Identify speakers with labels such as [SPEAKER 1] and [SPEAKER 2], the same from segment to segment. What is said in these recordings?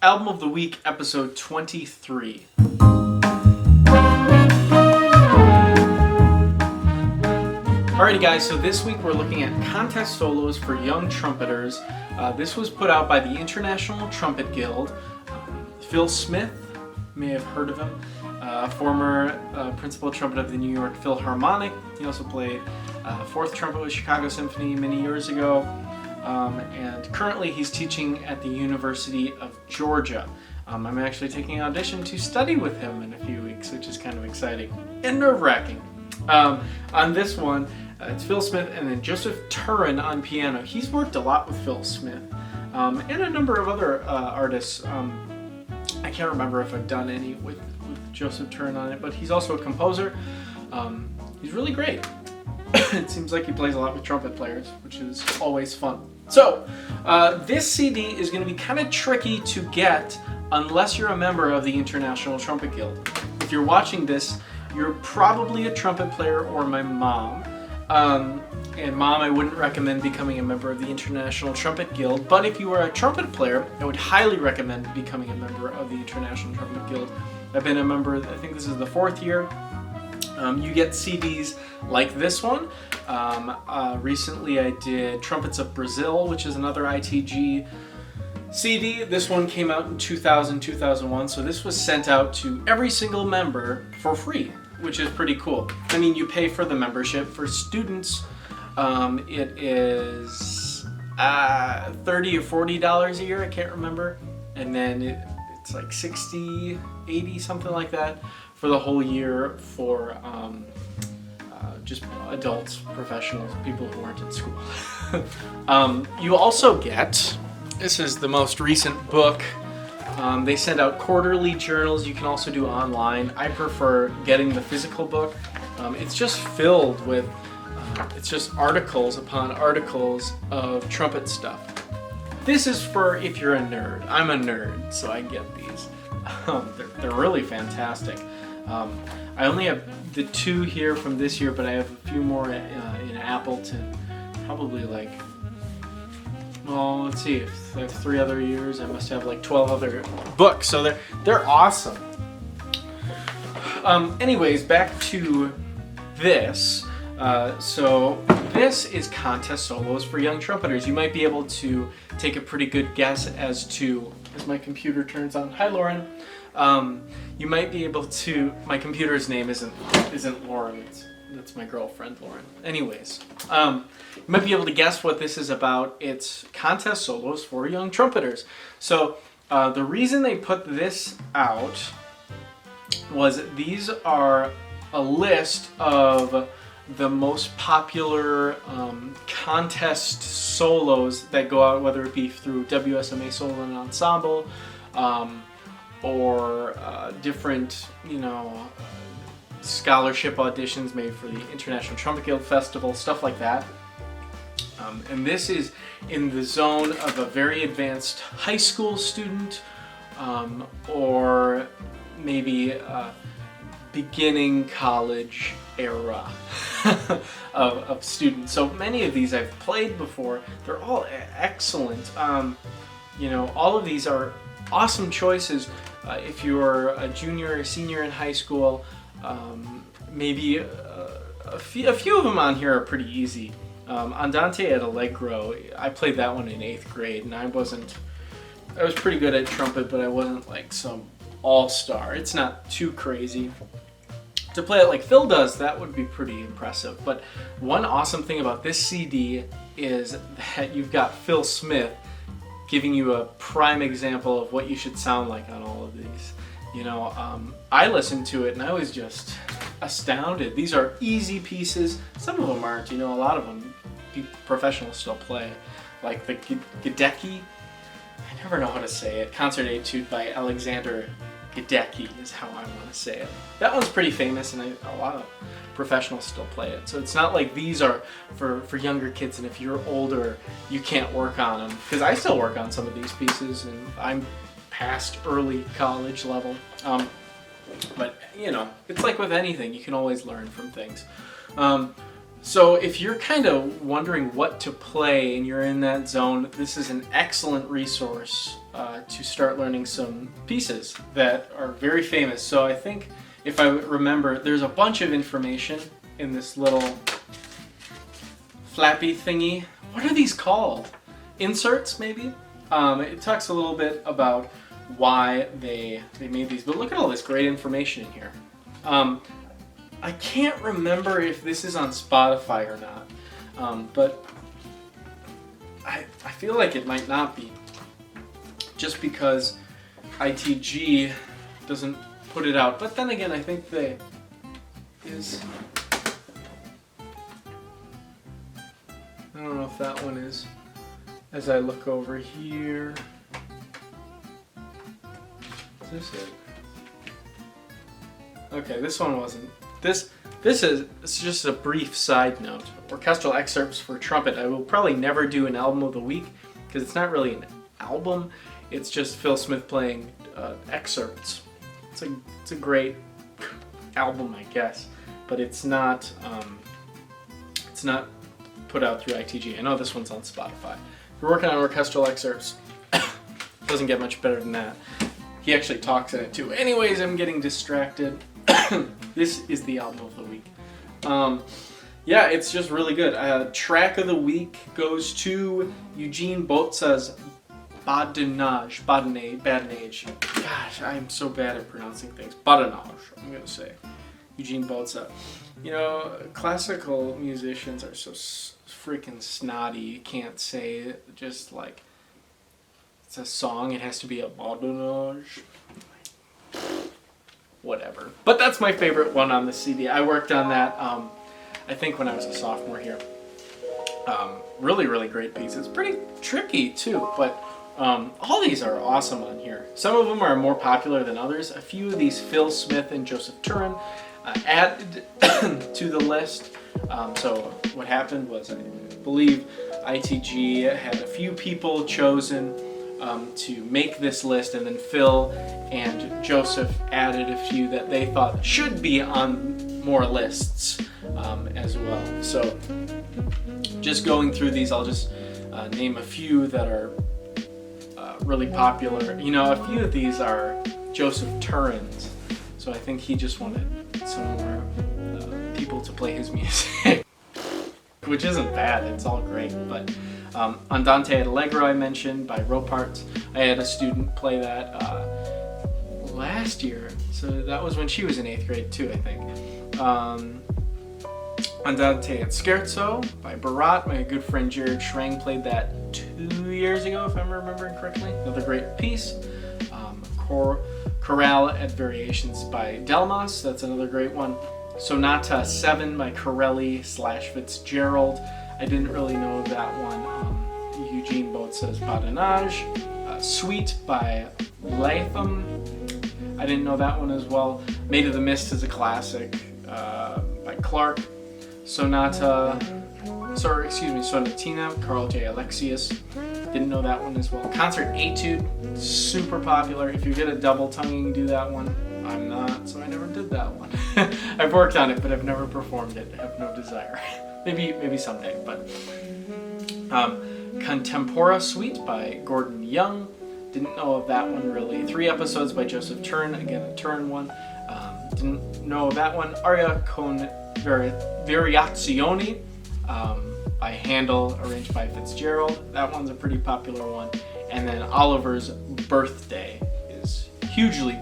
[SPEAKER 1] Album of the Week, episode 23. Alrighty guys, so this week we're looking at contest solos for young trumpeters. This was put out by the International Trumpet Guild. Phil Smith, may have heard of him, former principal trumpet of the New York Philharmonic. He also played fourth trumpet with Chicago Symphony many years ago. And currently he's teaching at the University of Georgia. I'm actually taking an audition to study with him in a few weeks, which is kind of exciting and nerve-wracking. On this one, it's Phil Smith and then Joseph Turrin on piano. He's worked a lot with Phil Smith and a number of other artists. I can't remember if I've done any with Joseph Turrin on it, but he's also a composer. He's really great. It seems like he plays a lot with trumpet players, which is always fun. So, this CD is going to be kind of tricky to get unless you're a member of the International Trumpet Guild. If you're watching this, you're probably a trumpet player or my mom. And mom, I wouldn't recommend becoming a member of the International Trumpet Guild, but if you are a trumpet player, I would highly recommend becoming a member of the International Trumpet Guild. I've been a member, I think this is the 4th year. You get CDs like this one. Recently I did Trumpets of Brazil, which is another ITG CD. This one came out in 2000-2001, so this was sent out to every single member for free, which is pretty cool. I mean, you pay for the membership. For students, it is $30 or $40 a year, I can't remember. And then it's like $60, $80, something like that for the whole year for just adults, professionals, people who aren't in school. You also get, this is the most recent book. They send out quarterly journals. You can also do online. I prefer getting the physical book. It's just filled with, it's just articles upon articles of trumpet stuff. This is for if you're a nerd. I'm a nerd, so I get these. They're really fantastic. I only have the 2 here from this year, but I have a few more in Appleton. Probably like, well, let's see, if I have 3 other years, I must have like 12 other books, so they're awesome. Anyways, back to this. So this is contest solos for young trumpeters. You might be able to take a pretty good guess as to, as my computer turns on. Hi, Lauren. You might be able to, my computer's name isn't Lauren, that's my girlfriend, Lauren. Anyways, you might be able to guess what this is about. It's contest solos for young trumpeters. So the reason they put this out was these are a list of the most popular contest solos that go out, whether it be through WSMA Solo and Ensemble, or different, scholarship auditions made for the International Trumpet Guild Festival, stuff like that. And this is in the zone of a very advanced high school student, or maybe beginning college era of students. So many of these I've played before. They're all excellent. All of these are awesome choices if you're a junior or senior in high school. Maybe a few of them on here are pretty easy. Andante et Allegro, I played that one in 8th grade, and I was pretty good at trumpet, but I wasn't like some all-star. It's not too crazy. To play it like Phil does, that would be pretty impressive. But one awesome thing about this CD is that you've got Phil Smith giving you a prime example of what you should sound like on all of these. I listened to it and I was just astounded. These are easy pieces. Some of them aren't. A lot of them professionals still play. Like the Gadecki, I never know how to say it. Concert Etude by Alexander Gadecki is how I want to say it. That one's pretty famous, and a lot of professionals still play it. So it's not like these are for younger kids, and if you're older, you can't work on them. Because I still work on some of these pieces, and I'm past early college level. But, it's like with anything, you can always learn from things. So if you're kind of wondering what to play and you're in that zone, this is an excellent resource to start learning some pieces that are very famous. So I think, if I remember, there's a bunch of information in this little flappy thingy. What are these called? Inserts, maybe? It talks a little bit about why they made these, but look at all this great information in here. I can't remember if this is on Spotify or not, but I feel like it might not be, just because ITG doesn't put it out. But then again, I think I don't know if that one is, as I look over here. Is this it? Okay, this one wasn't. This is, it's just a brief side note. Orchestral excerpts for trumpet. I will probably never do an album of the week, because it's not really an album. It's just Phil Smith playing excerpts. It's a great album, I guess, but it's not put out through ITG. I know this one's on Spotify. If you're working on orchestral excerpts, doesn't get much better than that. He actually talks in it too. Anyways, I'm getting distracted. This is the album of the week. Yeah, it's just really good. Track of the week goes to Eugene Botza's Badinage. Gosh, I'm so bad at pronouncing things. Badinage, I'm going to say. Eugene Botza. You know, classical musicians are so freaking snotty. You can't say just like it's a song. It has to be a badinage. Whatever. But that's my favorite one on the CD. I worked on that, I think when I was a sophomore here. Really, really great piece. It's pretty tricky too, but all these are awesome on here. Some of them are more popular than others. A few of these Phil Smith and Joseph Turrin added to the list. So what happened was, I believe ITG had a few people chosen to make this list, and then Phil and Joseph added a few that they thought should be on more lists as well. So just going through these, I'll just name a few that are really popular. You know, a few of these are Joseph Turrin's, so I think he just wanted some more people to play his music, which isn't bad, it's all great. But Andante et Allegro I mentioned by Ropart. I had a student play that last year, so that was when she was in 8th grade too, I think. Andante et Scherzo by Barat. My good friend Jared Schrang played that 2 years ago, if I'm remembering correctly. Another great piece. Chorale et Variations by Delmas. That's another great one. Sonata 7 by Corelli / Fitzgerald. I didn't really know that one. Eugene Botza's Badinage. Suite by Latham. I didn't know that one as well. Made of the Mist is a classic by Clark. Sonatina, Carl J. Alexius. Didn't know that one as well. Concert Etude, super popular. If you're good at double tonguing, do that one. I'm not, so I never did that one. I've worked on it, but I've never performed it. I have no desire. maybe someday. But Contempora Suite by Gordon Young. Didn't know of that one really. 3 episodes by Joseph Turrin. Again, a Turrin one. Didn't know of that one. Aria con Variazioni by Handel, arranged by Fitzgerald. That one's a pretty popular one. And then Oliver's Birthday is hugely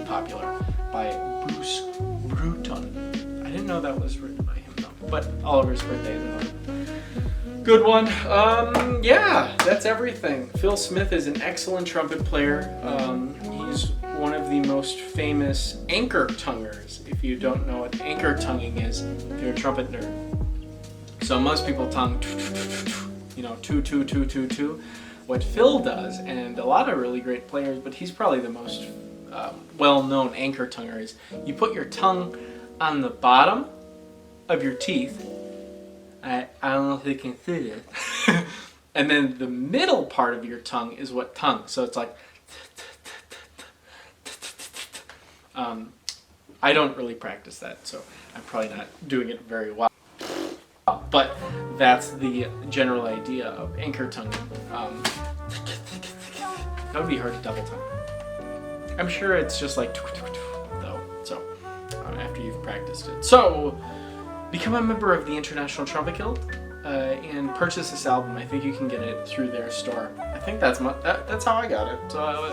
[SPEAKER 1] popular by Bruce Bruton. I didn't know that was written by him though. But Oliver's Birthday is another good one. Yeah, that's everything. Phil Smith is an excellent trumpet player. He's one of the most famous anchor tonguers. If you don't know what anchor tonguing is, if you're a trumpet nerd. So most people tongue, you know, 2, 2, 2, 2, 2. What Phil does, and a lot of really great players, but he's probably the most well-known anchor tonguer, is you put your tongue on the bottom of your teeth. I don't know if they can see it. And then the middle part of your tongue is what tongue. So it's like. I don't really practice that, so I'm probably not doing it very well. But that's the general idea of anchor tonguing. That would be hard to double time. I'm sure it's just like though. So after you've practiced it. So become a member of the International Trumpet Guild and purchase this album. I think you can get it through their store. I think that's how I got it.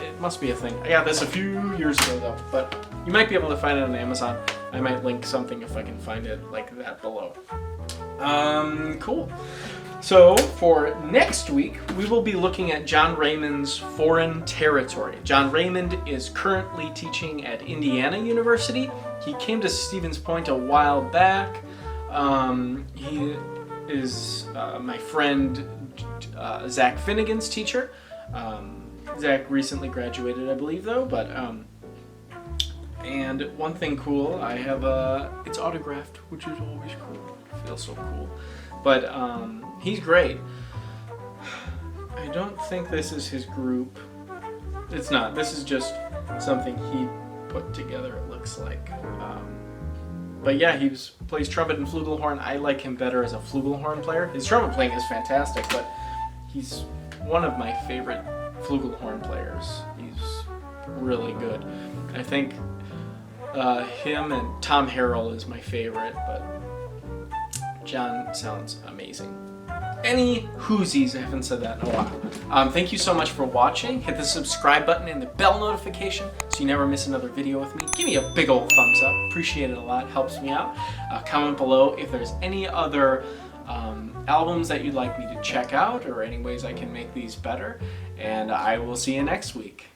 [SPEAKER 1] It must be a thing. I got this a few years ago though, but you might be able to find it on Amazon. I might link something if I can find it like that below. Cool. So for next week, we will be looking at John Raymond's Foreign Territory. John Raymond is currently teaching at Indiana University. He came to Stevens Point a while back. He is my friend Zach Finnegan's teacher. Zach recently graduated, I believe, though. But and one thing cool, I have it's autographed, which is always cool. It feels so cool. But he's great. I don't think this is his group. It's not. This is just something he put together, it looks like. But yeah, he plays trumpet and flugelhorn. I like him better as a flugelhorn player. His trumpet playing is fantastic, but he's one of my favorite flugelhorn players. He's really good. I think him and Tom Harrell is my favorite, but John sounds amazing. Any whoosies, I haven't said that in a while. Thank you so much for watching. Hit the subscribe button and the bell notification so you never miss another video with me. Give me a big old thumbs up. Appreciate it a lot. Helps me out. Comment below if there's any other albums that you'd like me to check out or any ways I can make these better. And I will see you next week.